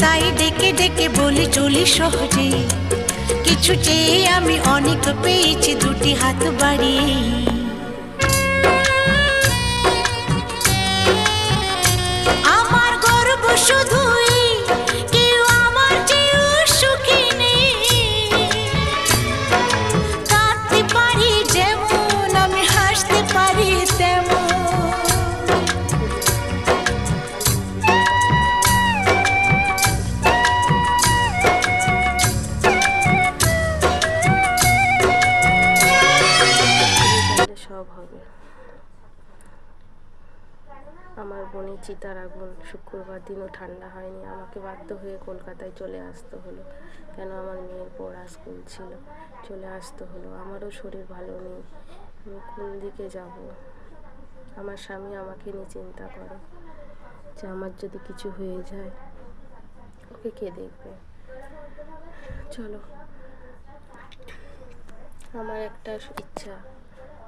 তাই ডেকে ডেকে বলে চলি সহজে, কিছু চেয়ে আমি অনেক পেয়েছি দুটি হাত বাড়িয়ে। আমার গর্ব শুধুই কেউ আমার চেয়েও সুখী নেই, কাঁদতে পারি যেমন আমি হাসতে পারি তেমন। সব হবে। আমার বোনের চিতার আগুন শুক্রবার দিনও ঠান্ডা হয়নি, আমাকে বাধ্য হয়ে কলকাতায় চলে আসতে হলো। কেন? আমার মেয়ের পড়া স্কুল ছিল, চলে আসতে হলো। আমারও শরীর ভালো নেই, আমি কোন দিকে যাব? আমার স্বামী আমাকে নিয়ে চিন্তা করে যে আমার যদি কিছু হয়ে যায় ওকে কে দেখবে। চলো, আমার একটা ইচ্ছা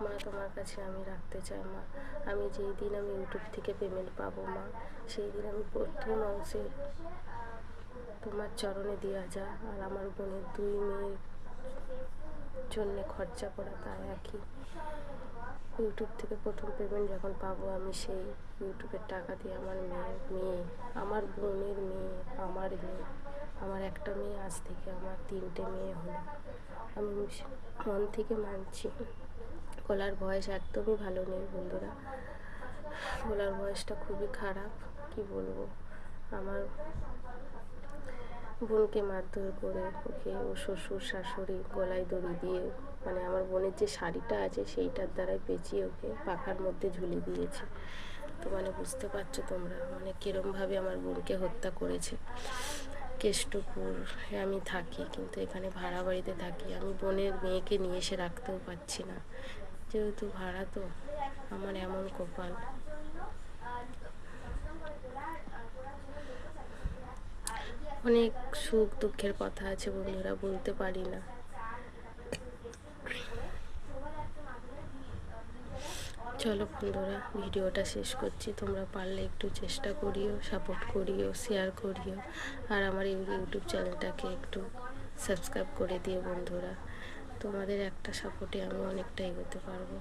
মা তোমার কাছে আমি রাখতে চাই মা। আমি যেই দিন আমি ইউটিউব থেকে পেমেন্ট পাবো মা, সেই দিন আমি প্রথম অংশে তোমার চরণে দেওয়া যা। আর আমার বোনের 2 মেয়ের জন্যে খরচা করা তাই একই। ইউটিউব থেকে প্রথম পেমেন্ট যখন পাবো আমি, সেই ইউটিউবের টাকা দিয়ে আমার মেয়ে, আমার বোনের মেয়ে, আমার মেয়ে, আমার একটা মেয়ে, আজ থেকে আমার 3টে মেয়ে হলো। আমি মন থেকে মানছি। গলার ভয়েস একদমই ভালো নেই বন্ধুরা, গলার ভয়েসটা খুবই খারাপ। কি বলবো, আমার বোনকে মারধর করে ওকে ও শ্বশুর শাশুড়ি গলায় দড়ি দিয়ে, মানে আমার বোনের যে শাড়িটা আছে সেইটার দ্বারাই পেঁচিয়ে ওকে পাখার মধ্যে ঝুলিয়ে দিয়েছে। তো মানে বুঝতে পারছো তোমরা মানে কীরমভাবে আমার বোনকে হত্যা করেছে। কেষ্টপুরে আমি থাকি, কিন্তু এখানে ভাড়া বাড়িতে থাকি। আমি বোনের মেয়েকে নিয়ে এসে রাখতেও পারছি না, যেহেতু ভাড়া। তো আমার এমন কপাল। অনেক সুখ দুঃখের কথা আছে বন্ধুরা, বলতে পারি না। চলো বন্ধুরা, ভিডিওটা শেষ করছি। তোমরা পারলে একটু চেষ্টা করিও, সাপোর্ট করিও, শেয়ার করিও, আর আমার এই ইউটিউব চ্যানেলটাকে একটু সাবস্ক্রাইব করে দিও বন্ধুরা। তোমাদের একটা সাপোর্টে আমি অনেকটা এগোতে পারবো।